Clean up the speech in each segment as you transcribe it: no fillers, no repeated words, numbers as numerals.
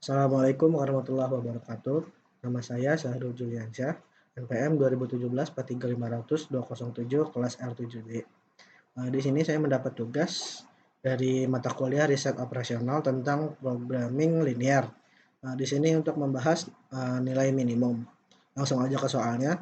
Assalamualaikum warahmatullahi wabarakatuh. Nama saya Syahrul Juliansyah, NPM 2017 43500 207 kelas R7D. Di sini saya mendapat tugas dari mata kuliah riset operasional tentang programming linear. Di sini untuk membahas nilai minimum. Langsung aja ke soalnya.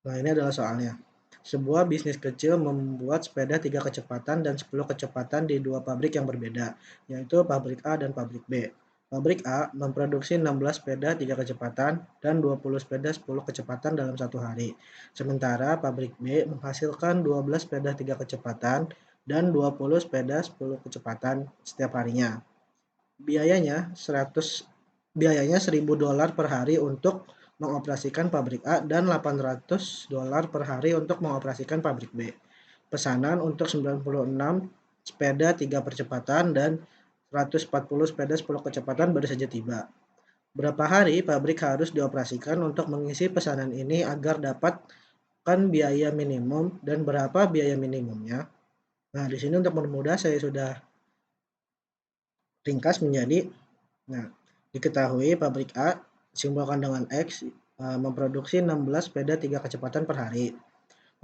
Nah, ini adalah soalnya. Sebuah bisnis kecil membuat sepeda 3 kecepatan dan 10 kecepatan di dua pabrik yang berbeda, yaitu pabrik A dan pabrik B. Pabrik A memproduksi 16 sepeda 3 kecepatan dan 20 sepeda 10 kecepatan dalam satu hari. Sementara pabrik B menghasilkan 12 sepeda 3 kecepatan dan 20 sepeda 10 kecepatan setiap harinya. Biayanya 1.000 dolar per hari untuk mengoperasikan pabrik A dan 800 dolar per hari untuk mengoperasikan pabrik B. Pesanan untuk 96 sepeda 3 percepatan dan 140 sepeda 10 kecepatan baru saja tiba. Berapa hari pabrik harus dioperasikan untuk mengisi pesanan ini agar dapatkan biaya minimum dan berapa biaya minimumnya? Nah, di sini untuk mempermudah saya sudah ringkas menjadi, nah, diketahui pabrik A simbolkan dengan X memproduksi 16 sepeda 3 kecepatan per hari,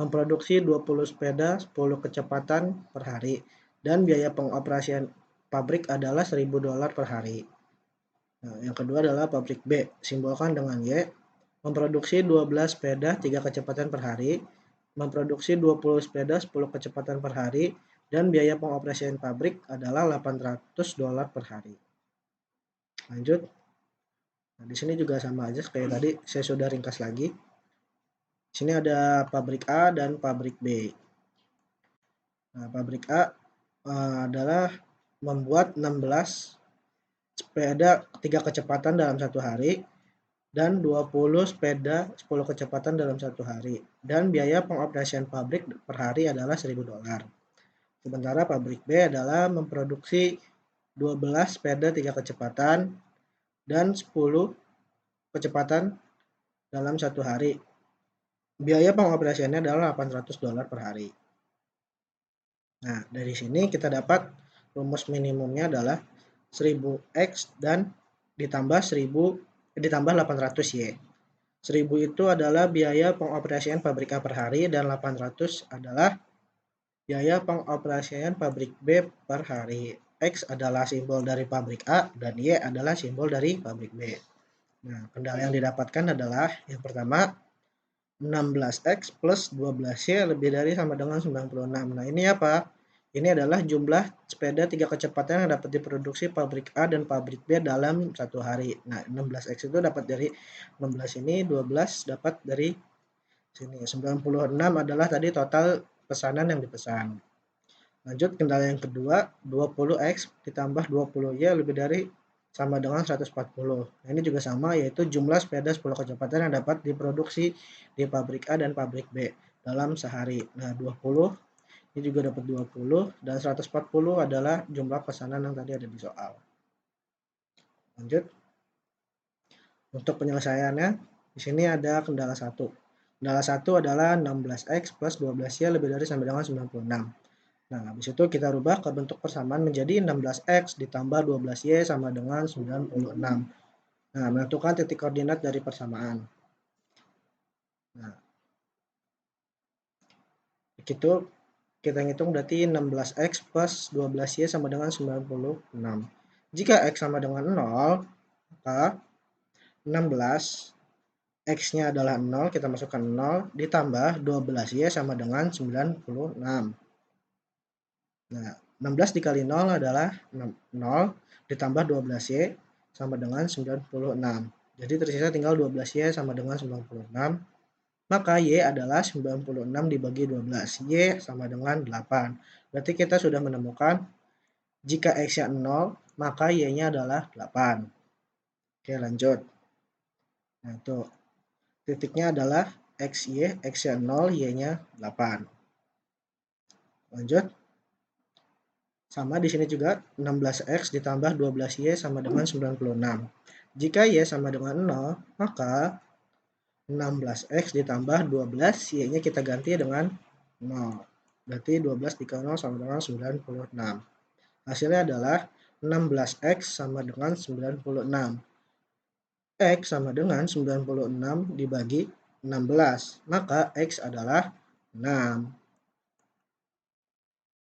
memproduksi 20 sepeda 10 kecepatan per hari, dan biaya pengoperasian pabrik adalah 1.000 dolar per hari. Nah, yang kedua adalah pabrik B, simbolkan dengan Y, memproduksi 12 sepeda 3 kecepatan per hari, memproduksi 20 sepeda 10 kecepatan per hari, dan biaya pengoperasian pabrik adalah 800 dolar per hari. Lanjut. Nah, di sini juga sama aja kayak tadi, saya sudah ringkas lagi. Di sini ada pabrik A dan pabrik B. Nah, pabrik A adalah membuat 16 sepeda 3 kecepatan dalam satu hari dan 20 sepeda 10 kecepatan dalam satu hari. Dan biaya pengoperasian pabrik per hari adalah 1.000 dolar. Sementara pabrik B adalah memproduksi 12 sepeda 3 kecepatan dan 10 kecepatan dalam satu hari. Biaya pengoperasiannya adalah 800 dolar per hari. Nah, dari sini kita dapat rumus minimumnya adalah 1000X dan ditambah 800Y. 1000 itu adalah biaya pengoperasian pabrik A per hari dan 800 adalah biaya pengoperasian pabrik B per hari. X adalah simbol dari pabrik A dan Y adalah simbol dari pabrik B. Nah, kendala yang didapatkan adalah yang pertama 16X plus 12Y lebih dari sama dengan 96. Nah, ini apa? Ini adalah jumlah sepeda 3 kecepatan yang dapat diproduksi pabrik A dan pabrik B dalam satu hari. Nah, 16X itu dapat dari 16 ini, 12 dapat dari sini. 96 adalah tadi total pesanan yang dipesan. Lanjut, kendala yang kedua, 20X ditambah 20Y lebih dari sama dengan 140. Nah, ini juga sama, yaitu jumlah sepeda 10 kecepatan yang dapat diproduksi di pabrik A dan pabrik B dalam sehari. Nah, 20 ini juga dapat 20 dan 140 adalah jumlah pesanan yang tadi ada di soal. Lanjut. Untuk penyelesaiannya, di sini ada kendala 1. Kendala 1 adalah 16X plus 12Y lebih dari sama dengan 96. Nah, habis itu kita rubah ke bentuk persamaan menjadi 16X ditambah 12Y sama dengan 96. Nah, menentukan titik koordinat dari persamaan. Nah, begitu kita hitung berarti 16X plus 12Y sama dengan 96. Jika X sama dengan 0, maka 16 X-nya adalah 0, kita masukkan 0, ditambah 12Y sama dengan 96. Nah, 16 dikali 0 adalah 0, ditambah 12Y sama dengan 96. Jadi tersisa tinggal 12Y sama dengan 96. Maka Y adalah 96 dibagi 12. Y sama dengan 8. Berarti kita sudah menemukan jika X-nya 0, maka Y-nya adalah 8. Oke, lanjut. Nah, itu titiknya adalah XY, X-nya 0, Y-nya 8. Lanjut. Sama di sini juga 16X ditambah 12Y sama dengan 96. Jika Y sama dengan 0, maka 16X ditambah 12, Y-nya kita ganti dengan 0. Berarti 12 dikali 0 sama dengan 96. Hasilnya adalah 16x sama dengan 96. X sama dengan 96 dibagi 16. Maka X adalah 6.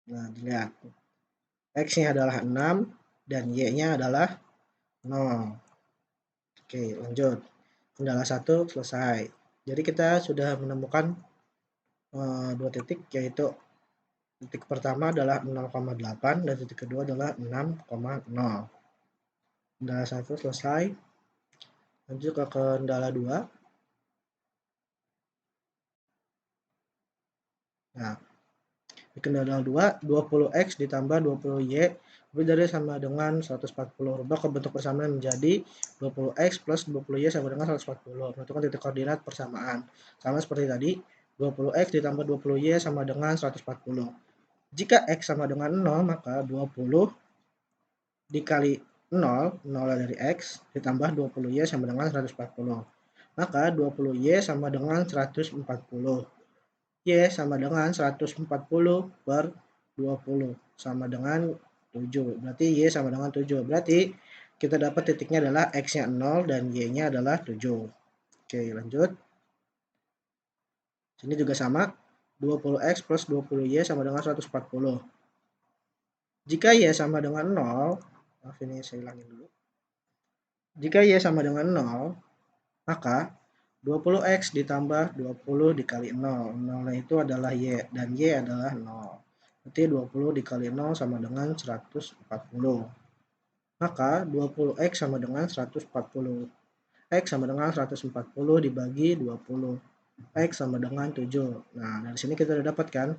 Nah, dilihat. X-nya adalah 6 dan Y-nya adalah 0. Oke, lanjut. Kendala 1 selesai. Jadi kita sudah menemukan dua titik, yaitu titik pertama adalah 0,8 dan titik kedua adalah 6,0. Kendala 1 selesai. Lanjut ke kendala 2. Nah, di kendala 2, 20x ditambah 20y lebih dari sama dengan 140. Rubah ke bentuk persamaan menjadi 20x plus 20y sama dengan 140. Menentukan titik koordinat persamaan. Sama seperti tadi, 20x ditambah 20y sama dengan 140. Jika x sama dengan 0, maka 20 dikali 0, 0 dari x, ditambah 20y sama dengan 140. Maka 20y sama dengan 140. Y sama dengan 140 per 20 sama dengan 7. Berarti Y sama dengan 7. Berarti kita dapat titiknya adalah X-nya 0 dan Y-nya adalah 7. Oke, lanjut. Sini juga sama. 20X plus 20Y sama dengan 140. Jika Y sama dengan 0, maaf ini saya hilangin dulu. Jika Y sama dengan 0, maka 20x ditambah 20 dikali 0. 0 itu adalah Y dan Y adalah 0. Berarti 20 dikali 0 sama dengan 140. Maka 20x sama dengan 140. X sama dengan 140 dibagi 20. X sama dengan 7. Nah, dari sini kita sudah dapatkan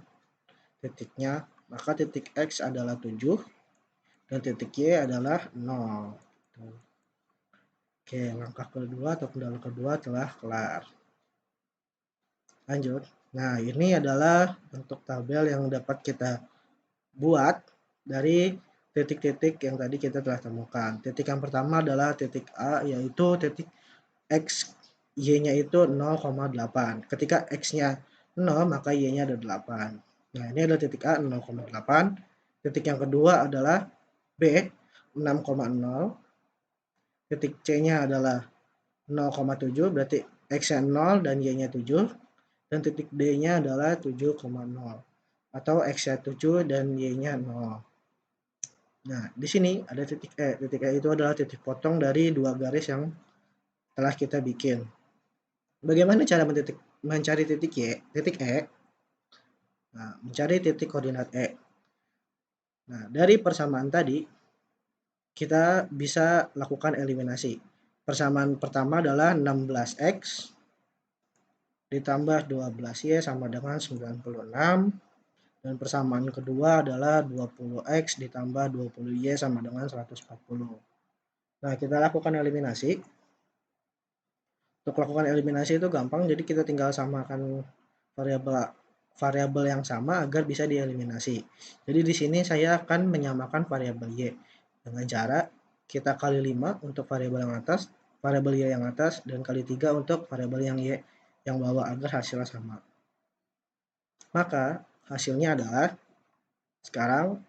titiknya. Maka titik X adalah 7 dan titik Y adalah 0. Oke, langkah kedua atau kendala kedua telah kelar. Lanjut. Nah, ini adalah bentuk tabel yang dapat kita buat dari titik-titik yang tadi kita telah temukan. Titik yang pertama adalah titik A, yaitu titik X, Y-nya itu 0,8. Ketika X-nya 0, maka Y-nya ada 8. Nah, ini adalah titik A, 0,8. Titik yang kedua adalah B, 6,0. Titik C-nya adalah 0,7, berarti X-nya 0 dan Y-nya 7. Dan titik D-nya adalah 7,0 atau X-nya 7 dan Y-nya 0. Nah, di sini ada titik E. Titik E itu adalah titik potong dari dua garis yang telah kita bikin. Bagaimana cara mencari titik Y? Titik E. Nah, mencari titik koordinat E. Nah, dari persamaan tadi, kita bisa lakukan eliminasi. Persamaan pertama adalah 16X ditambah 12Y sama dengan 96. Dan persamaan kedua adalah 20X ditambah 20Y sama dengan 140. Nah, kita lakukan eliminasi. Untuk lakukan eliminasi itu gampang, jadi kita tinggal samakan variabel yang sama agar bisa dieliminasi. Jadi di sini saya akan menyamakan variabel Y dengan cara kita kali 5 untuk variabel yang atas, variabel Y yang atas, dan kali 3 untuk variabel yang Y yang bawah agar hasilnya sama. Maka hasilnya adalah sekarang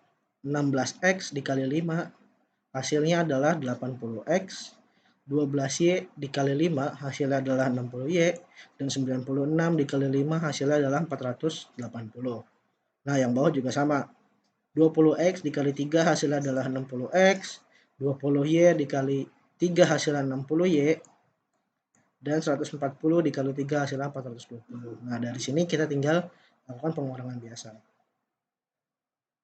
16X dikali 5 hasilnya adalah 80X, 12Y dikali 5 hasilnya adalah 60Y, dan 96 dikali 5 hasilnya adalah 480. Nah, yang bawah juga sama. 20X dikali 3 hasilnya adalah 60X, 20Y dikali 3 hasilnya 60Y, dan 140 dikali 3 hasilnya 420. Nah, dari sini kita tinggal lakukan pengurangan biasa.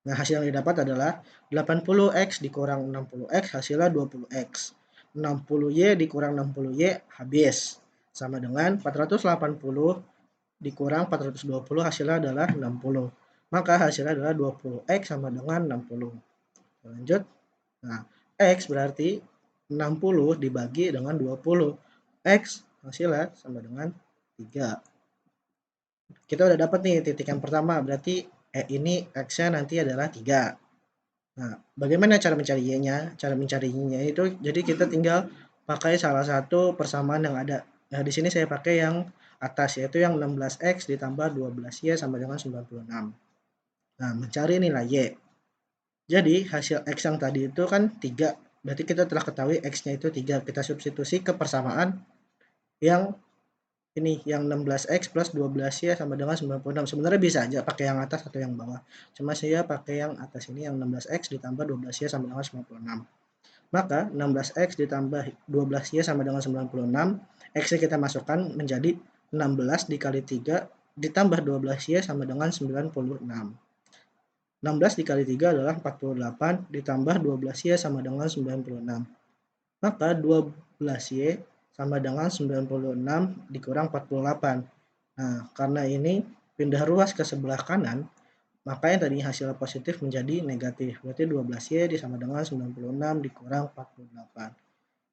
Nah, hasil yang didapat adalah 80X dikurang 60X hasilnya 20X. 60Y dikurang 60Y habis. Sama dengan 480 dikurang 420 hasilnya adalah 60. Maka hasilnya adalah 20X sama dengan 60. Lanjut. Nah, X berarti 60 dibagi dengan 20. X hasilnya sama dengan 3. Kita udah dapat nih titik yang pertama, berarti ini X-nya nanti adalah 3. Nah, bagaimana cara mencari Y-nya? Cara mencarinya itu, jadi kita tinggal pakai salah satu persamaan yang ada. Nah, di sini saya pakai yang atas, yaitu yang 16X ditambah 12Y sama dengan 96. Nah, mencari nilai Y. Jadi hasil X yang tadi itu kan 3, berarti kita telah ketahui X-nya itu 3, kita substitusi ke persamaan yang ini, yang 16X plus 12Y sama dengan 96. Sebenarnya bisa aja pakai yang atas atau yang bawah. Cuma saya pakai yang atas ini, yang 16X ditambah 12Y sama dengan 96. Maka 16X ditambah 12Y sama dengan 96. X-nya kita masukkan menjadi 16 dikali 3 ditambah 12Y sama dengan 96. 16 dikali 3 adalah 48 ditambah 12Y sama dengan 96. Maka 12Y sama dengan 96 dikurang 48. Nah, karena ini pindah ruas ke sebelah kanan, maka yang tadinya hasilnya positif menjadi negatif. Berarti 12Y sama dengan 96 dikurang 48.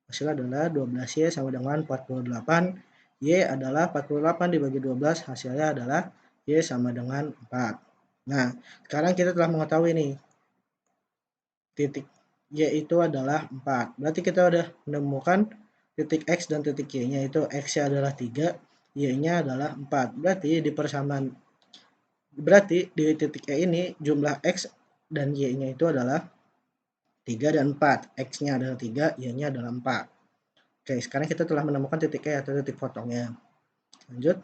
Hasilnya adalah 12Y sama dengan 48. Y adalah 48 dibagi 12, hasilnya adalah Y sama dengan 4. Nah, sekarang kita telah mengetahui nih, titik Y itu adalah 4. Berarti kita udah menemukan titik X dan titik Y-nya, itu X-nya adalah 3, Y-nya adalah 4. Berarti di titik E ini jumlah X dan Y-nya itu adalah 3 dan 4. X-nya adalah 3, Y-nya adalah 4. Oke, sekarang kita telah menemukan titik E atau titik potongnya. Lanjut.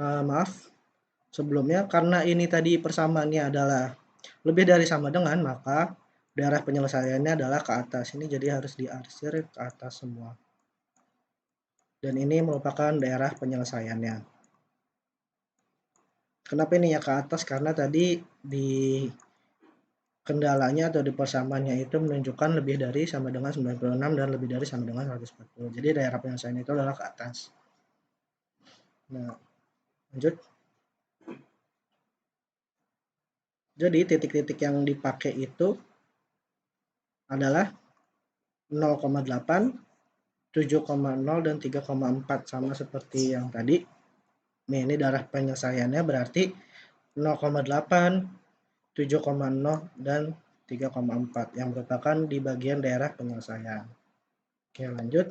Maaf, sebelumnya karena ini tadi persamaannya adalah lebih dari sama dengan, maka daerah penyelesaiannya adalah ke atas. Ini jadi harus diarsir ke atas semua. Dan ini merupakan daerah penyelesaiannya. Kenapa ini ya ke atas? Karena tadi di kendalanya atau di persamaannya itu menunjukkan lebih dari sama dengan 96 dan lebih dari sama dengan 140. Jadi daerah penyelesaian itu adalah ke atas. Nah, lanjut. Jadi titik-titik yang dipakai itu adalah 0,8, 7,0 dan 3,4 sama seperti yang tadi. Nih, ini daerah penyelesaiannya berarti 0,8, 7,0 dan 3,4 yang merupakan di bagian daerah penyelesaian. Oke, lanjut.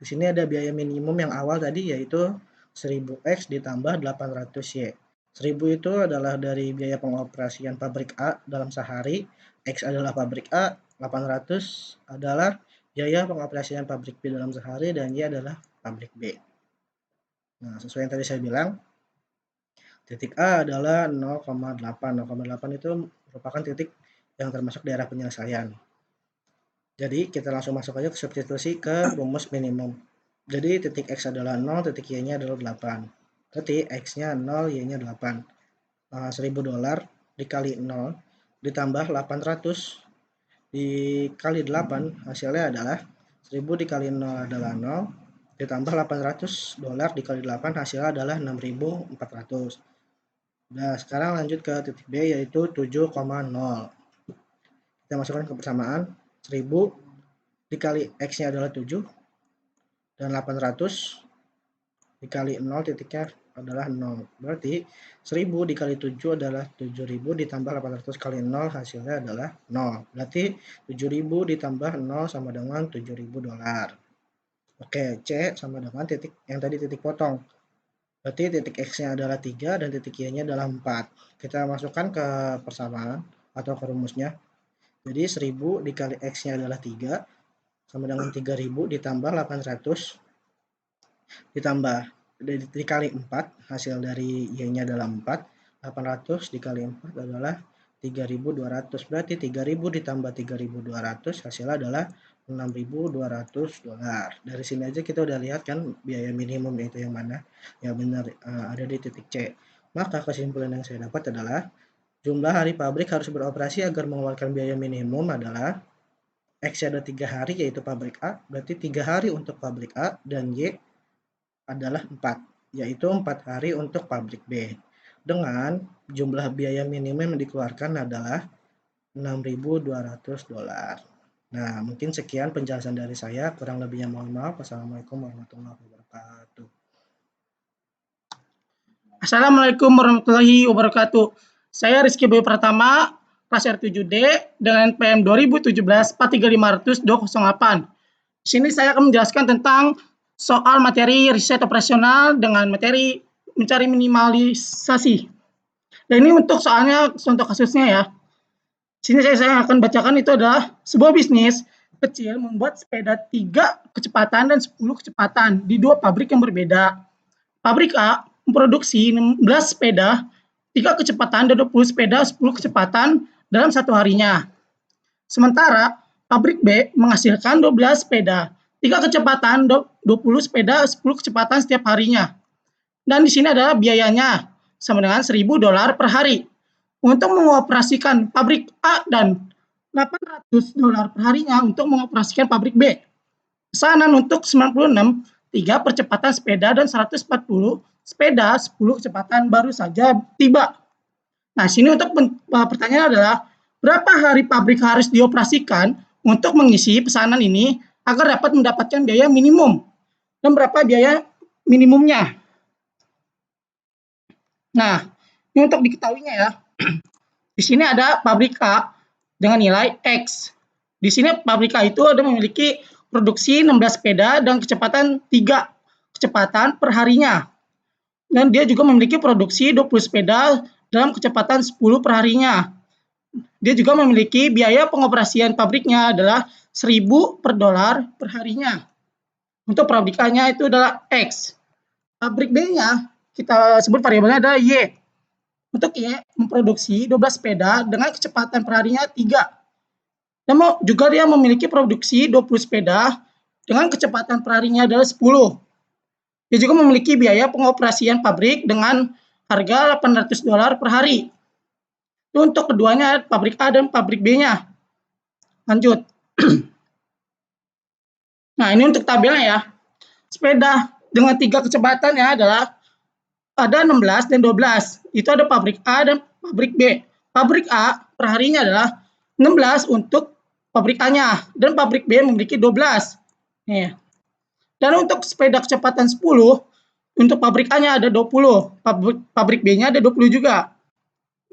Di sini ada biaya minimum yang awal tadi, yaitu 1000X ditambah 800Y. 1000 itu adalah dari biaya pengoperasian pabrik A dalam sehari, X adalah pabrik A, 800 adalah biaya pengoperasian pabrik B dalam sehari, dan Y adalah pabrik B. Nah, sesuai yang tadi saya bilang, titik A adalah 0,8. 0,8 itu merupakan titik yang termasuk daerah penyelesaian. Jadi kita langsung masuk aja ke substitusi ke rumus minimum. Jadi titik X adalah 0, titik Y-nya adalah 8. Berarti X-nya 0, Y-nya 8. $1000 dikali 0 ditambah 800 dikali 8, hasilnya adalah 1000 dikali 0 adalah 0, ditambah $800 dikali 8, hasilnya adalah 6400. Nah, sekarang lanjut ke titik B, yaitu 7,0. Kita masukkan ke persamaan, 1000 dikali X-nya adalah 7, dan 800 dikali 0 titiknya adalah 0. Berarti 1000 dikali 7 adalah 7000 ditambah 800 kali 0, hasilnya adalah 0. Berarti 7000 ditambah 0 sama dengan $7000. Oke, C sama dengan titik yang tadi titik potong. Berarti titik X-nya adalah 3 dan titik Y-nya adalah 4. Kita masukkan ke persamaan atau ke rumusnya. Jadi 1000 dikali X-nya adalah 3 sama dengan 3000 ditambah 800 ditambah dikali 4, hasil dari Y-nya adalah 4, 800 dikali 4 adalah 3200. Berarti 3000 ditambah 3200, hasilnya adalah $6200. Dari sini aja kita udah lihat kan biaya minimum itu yang mana, ya benar, ada di titik C. Maka kesimpulan yang saya dapat adalah jumlah hari pabrik harus beroperasi agar mengeluarkan biaya minimum adalah X ada 3 hari, yaitu pabrik A, berarti 3 hari untuk pabrik A, dan Y adalah 4, yaitu 4 hari untuk pabrik B. Dengan jumlah biaya minimum yang dikeluarkan adalah $6200. Nah, mungkin sekian penjelasan dari saya, kurang lebihnya mohon maaf. Wassalamualaikum warahmatullahi wabarakatuh. Assalamualaikum warahmatullahi wabarakatuh. Saya Rizky Boy Pratama, kelas R7D dengan PM 2017-43500-208. Di sini saya akan menjelaskan tentang soal materi riset operasional dengan materi mencari minimalisasi. Dan ini untuk soalnya contoh kasusnya ya. Sini saya akan bacakan itu adalah sebuah bisnis kecil membuat sepeda 3 kecepatan dan 10 kecepatan di 2 pabrik yang berbeda. Pabrik A memproduksi 16 sepeda 3 kecepatan dan 20 sepeda 10 kecepatan dalam satu harinya. Sementara pabrik B menghasilkan 12 sepeda 3 kecepatan 20 sepeda 10 kecepatan setiap harinya. Dan di sini adalah biayanya sama dengan $1.000 per hari. Untuk mengoperasikan pabrik A dan $800 per harinya untuk mengoperasikan pabrik B. Pesanan untuk 96 3 percepatan sepeda dan 140 sepeda 10 kecepatan baru saja tiba. Nah, sini untuk pertanyaan adalah berapa hari pabrik harus dioperasikan untuk mengisi pesanan ini agar dapat mendapatkan biaya minimum dan berapa biaya minimumnya. Nah, ini untuk diketahuinya ya. Di sini ada pabrik A dengan nilai X. Di sini pabrik A itu ada memiliki produksi 16 sepeda dan kecepatan 3 kecepatan per harinya. Dan dia juga memiliki produksi 20 sepeda dalam kecepatan 10 per harinya. Dia juga memiliki biaya pengoperasian pabriknya adalah $1.000 per harinya. Untuk pabrik A-nya itu adalah X. Pabrik B-nya kita sebut variabelnya adalah Y. Untuk Y memproduksi 12 sepeda dengan kecepatan perharinya 3. Dan juga dia memiliki produksi 20 sepeda dengan kecepatan perharinya adalah 10. Dia juga memiliki biaya pengoperasian pabrik dengan harga $800 per hari. Itu untuk keduanya pabrik A dan pabrik B-nya. Lanjut. Nah, ini untuk tabelnya ya. Sepeda dengan 3 kecepatannya adalah ada 16 dan 12. Itu ada pabrik A dan pabrik B. Pabrik A per harinya adalah 16 untuk pabrik A-nya dan pabrik B memiliki 12. Nih. Dan untuk sepeda kecepatan 10 untuk pabrik A-nya ada 20, pabrik B-nya ada 20 juga.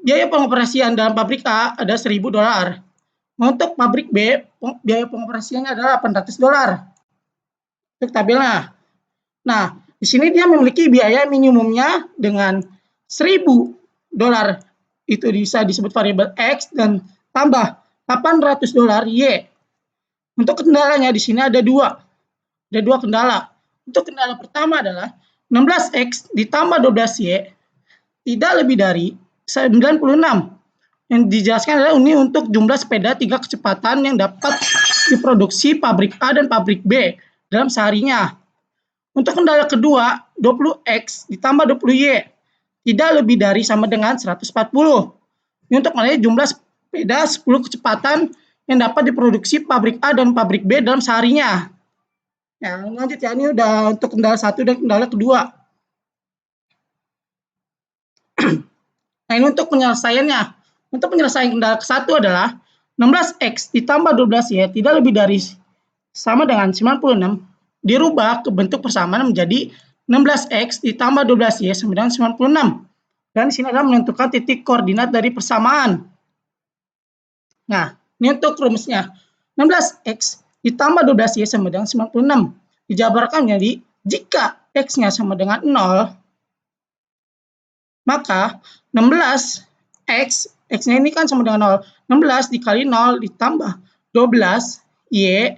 Biaya pengoperasian dalam pabrik A ada $1.000. Untuk pabrik B, biaya pengoperasiannya adalah $800. Untuk tabelnya. Nah, di sini dia memiliki biaya minimumnya dengan $1.000 itu bisa disebut variabel X dan tambah $800 Y. Untuk kendalanya di sini ada dua kendala. Untuk kendala pertama adalah 16X ditambah 12Y tidak lebih dari 96. Yang dijelaskan adalah ini untuk jumlah sepeda 3 kecepatan yang dapat diproduksi pabrik A dan pabrik B dalam seharinya. Untuk kendala kedua, 20X ditambah 20Y tidak lebih dari sama dengan 140. Ini untuk menilai jumlah sepeda 10 kecepatan yang dapat diproduksi pabrik A dan pabrik B dalam seharinya. Ya, lanjut ya, ini udah untuk kendala 1 dan kendala kedua. Nah, ini untuk penyelesaiannya. Untuk penyelesaian kendala ke-1 adalah 16X ditambah 12Y tidak lebih dari sama dengan 96 dirubah ke bentuk persamaan menjadi 16X ditambah 12Y sama dengan 96. Dan di sini adalah menentukan titik koordinat dari persamaan. Nah, ini untuk rumusnya. 16X ditambah 12Y sama dengan 96. Dijabarkan menjadi jika X-nya sama dengan 0, maka 16X, X-nya ini kan sama dengan 0. 16 dikali 0 ditambah 12, Y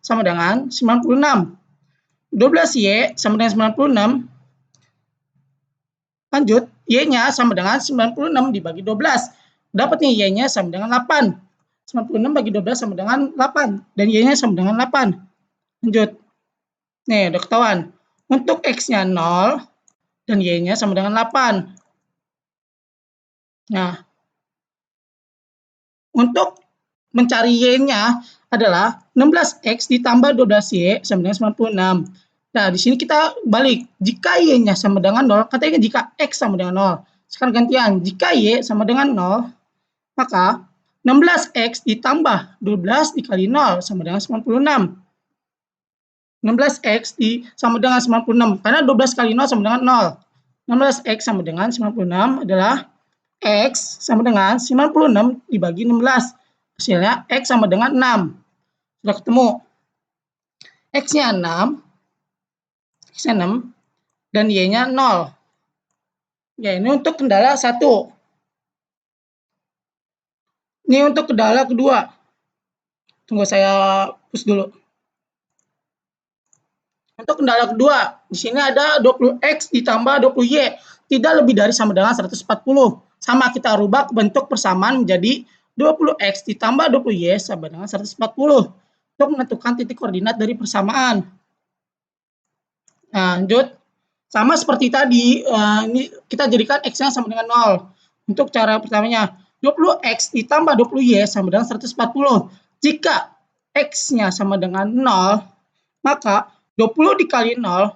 sama dengan 96. 12Y sama dengan 96. Lanjut, Y-nya sama dengan 96 dibagi 12. Dapat nih Y-nya sama dengan 8. 96 bagi 12 sama dengan 8. Dan Y-nya sama dengan 8. Lanjut. Nih, udah ketahuan. Untuk X-nya 0 dan Y-nya sama dengan 8. Nah, untuk mencari Y-nya adalah 16X ditambah 12Y sama dengan 96. Nah, di sini kita balik. Jika Y-nya sama dengan 0, katanya jika X sama dengan 0. Sekarang gantian. Jika Y sama dengan 0, maka 16X ditambah 12 dikali 0 sama dengan 96. 16X sama dengan 96. Karena 12 kali 0 sama dengan 0. 16X sama dengan 96 adalah X sama dengan 96 dibagi 16. Hasilnya X sama dengan 6. Sudah ketemu. X-nya 6. X-nya 6. Dan Y-nya 0. Ya, ini untuk kendala 1. Ini untuk kendala kedua. Tunggu saya hapus dulu. Untuk kendala kedua, di sini ada 20X ditambah 20Y, tidak lebih dari sama dengan 140. Sama, kita rubah bentuk persamaan menjadi 20X ditambah 20Y sama dengan 140 untuk menentukan titik koordinat dari persamaan. Nah, lanjut. Sama seperti tadi, ini kita jadikan X-nya sama dengan 0. Untuk cara pertamanya, 20X ditambah 20Y sama dengan 140. Jika X-nya sama dengan 0, maka 20 dikali 0,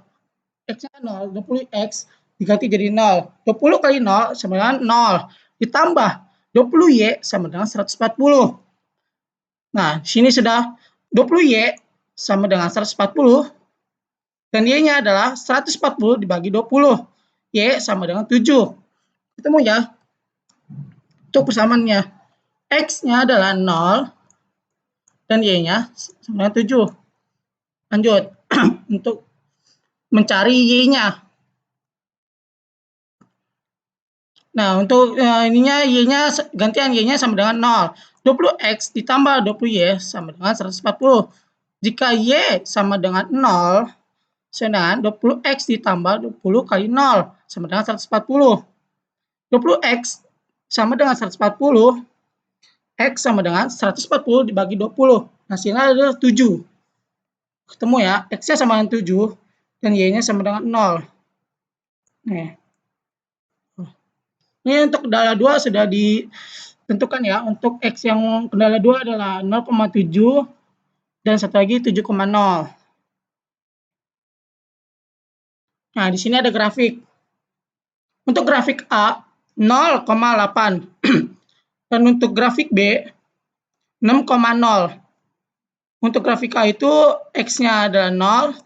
X-nya 0, 20X diganti jadi 0. 20 kali 0 sama dengan 0. Ditambah 20Y sama dengan 140. Nah, di sini sudah 20Y sama dengan 140. Dan Y-nya adalah 140 dibagi 20. Y sama dengan 7. Ketemu ya? Untuk persamaannya. X-nya adalah 0. Dan Y-nya sama dengan 7. Lanjut. Untuk mencari Y-nya. Nah, untuk ininya Y-nya gantian Y-nya sama dengan 0. 20X ditambah 20Y sama dengan 140. Jika Y sama dengan 0, sedangkan 20X ditambah 20 kali 0 sama dengan 140. 20X sama dengan 140, X sama dengan 140 dibagi 20. Hasilnya adalah 7. Ketemu ya, X-nya sama dengan 7 dan Y-nya sama dengan 0. Nih. Ini untuk kendala 2 sudah ditentukan ya. Untuk X yang kendala 2 adalah 0,7 dan satu lagi 7,0. Nah, di sini ada grafik. Untuk grafik A 0,8 dan untuk grafik B 6,0. Untuk grafik A itu X-nya adalah 0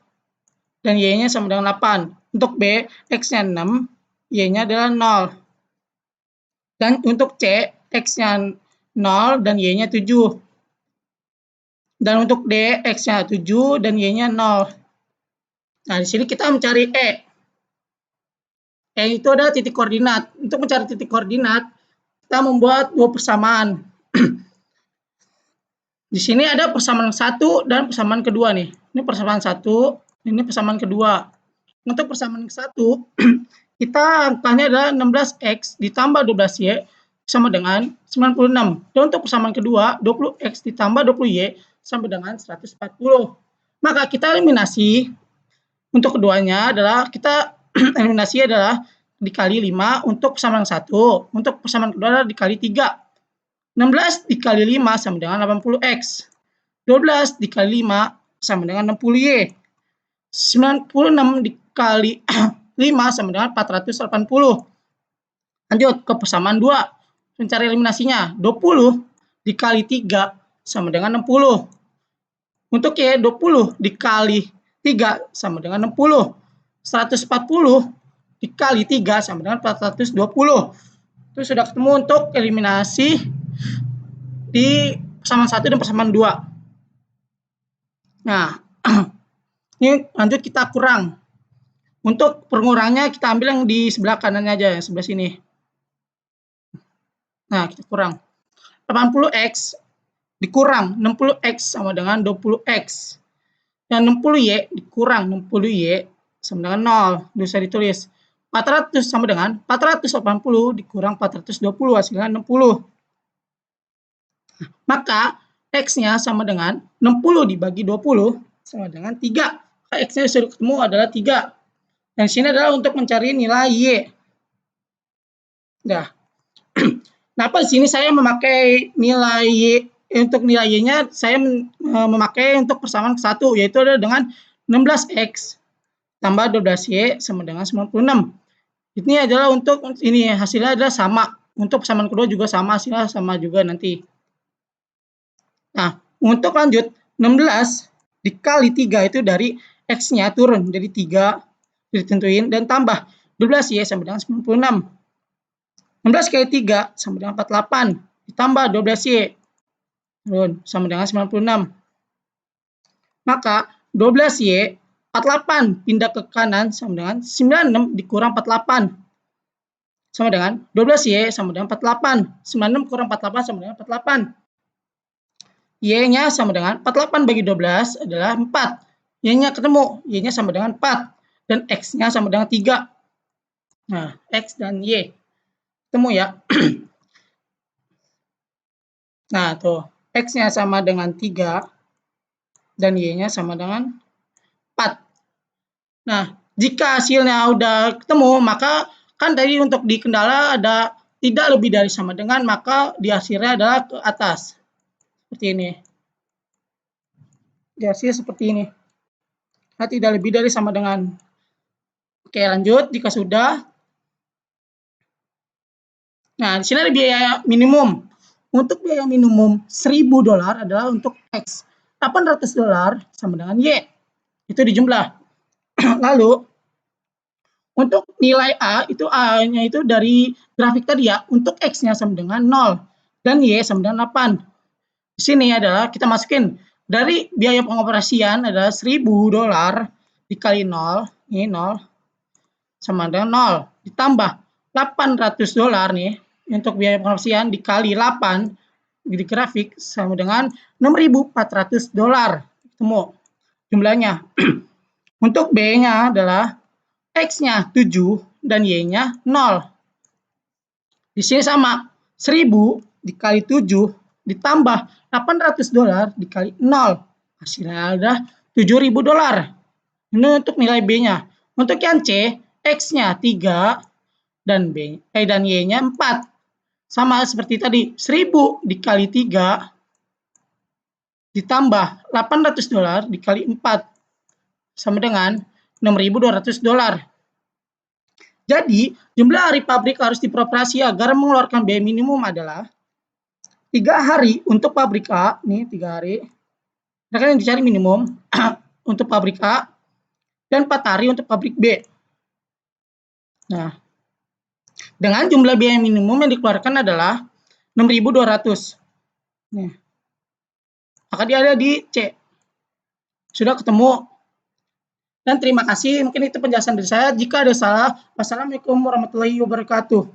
dan Y-nya sama dengan 8. Untuk B, X-nya 6, Y-nya adalah 0. Dan untuk C, X-nya 0 dan Y-nya 7. Dan untuk D, X-nya 7 dan Y-nya 0. Nah, di sini kita mencari E. E itu adalah titik koordinat. Untuk mencari titik koordinat, kita membuat dua persamaan. Di sini ada persamaan 1 dan persamaan kedua nih. Ini persamaan 1, ini persamaan kedua. Untuk persamaan 1, kita angkanya adalah 16X ditambah 12Y sama dengan 96. Dan untuk persamaan kedua, 20X ditambah 20Y sama dengan 140. Maka kita eliminasi. Untuk keduanya adalah kita eliminasi adalah dikali 5 untuk persamaan 1. Untuk persamaan kedua adalah dikali 3. 16 dikali 5 sama dengan 80X. 12 dikali 5 sama dengan 60Y. 96 dikali 5 sama dengan 480. Lanjut ke persamaan 2. Mencari eliminasinya. 20 dikali 3 sama dengan 60. Untuk Y, 20 dikali 3 sama dengan 60. 140 dikali 3 sama dengan 420. Itu sudah ketemu untuk eliminasi di persamaan 1 dan persamaan 2. Nah, ini lanjut kita kurang. Untuk pengurangnya kita ambil yang di sebelah kanannya aja, yang sebelah sini. Nah, kita kurang. 80X dikurang 60X sama dengan 20X. Dan 60Y dikurang 60Y sama dengan 0. Bisa ditulis. 400 sama dengan 480 dikurang 420 hasilnya 60. Maka X-nya sama dengan 60 dibagi 20 sama dengan 3. X-nya sudah ketemu adalah 3. Dan sini adalah untuk mencari nilai Y. Nah, kenapa di sini saya memakai nilai Y? Untuk nilai Y-nya saya memakai untuk persamaan 1, yaitu adalah dengan 16X tambah 12Y sama dengan 96. Ini adalah untuk ini hasilnya adalah sama. Untuk persamaan kedua juga sama, hasilnya sama juga nanti. Nah, untuk lanjut 16 dikali 3 itu dari X-nya turun jadi 3 ditentuin dan tambah 12Y sama dengan 96. 16 kali 3 sama dengan 48 ditambah 12Y turun sama dengan 96. Maka 12Y 48 pindah ke kanan sama dengan 96 dikurang 48 sama dengan 12Y sama dengan 48. 96 kurang 48 sama dengan 48. Y-nya sama dengan 48 bagi 12 adalah 4. Y-nya ketemu, Y-nya sama dengan 4. Dan X-nya sama dengan 3. Nah, X dan Y ketemu ya. Nah, tuh. X-nya sama dengan 3 dan Y-nya sama dengan 4. Nah, jika hasilnya udah ketemu, maka kan tadi untuk di kendala ada tidak lebih dari sama dengan, maka di hasilnya adalah ke atas. Seperti ini. Di hasil seperti ini. Nah, tidak lebih dari sama dengan. Oke, lanjut. Jika sudah. Nah, di sini ada biaya minimum. Untuk biaya minimum $1.000 adalah untuk X. $800 sama dengan Y. Itu dijumlah. Lalu, untuk nilai A, itu A-nya itu dari grafik tadi ya. Untuk X-nya sama dengan 0. Dan Y sama dengan 8. Di sini adalah kita masukin. Dari biaya pengoperasian adalah $1.000 dikali 0. Ini 0. Sama dengan 0. Ditambah $800 nih. Untuk biaya pengoperasian dikali 8 di grafik sama dengan $6.400. Ketemu jumlahnya. Untuk B-nya adalah X-nya 7 dan Y-nya 0. Di sini sama. 1.000 dikali 7 ditambah $800 dikali 0. Hasilnya adalah $7.000. Ini untuk nilai B-nya. Untuk yang C, X-nya 3 dan Y-nya 4. Sama seperti tadi, 1.000 dikali 3 ditambah $800 dikali 4 sama dengan $6.200. Jadi, jumlah hari pabrik harus dioperasi agar mengeluarkan biaya minimum adalah 3 hari untuk pabrik A, nih 3 hari. Nah, kan yang dicari minimum untuk pabrik A dan 4 hari untuk pabrik B. Nah, dengan jumlah biaya minimum yang dikeluarkan adalah 6.200. Nih. Maka dia ada di C. Sudah ketemu. Dan terima kasih. Mungkin itu penjelasan dari saya. Jika ada salah, wassalamualaikum warahmatullahi wabarakatuh.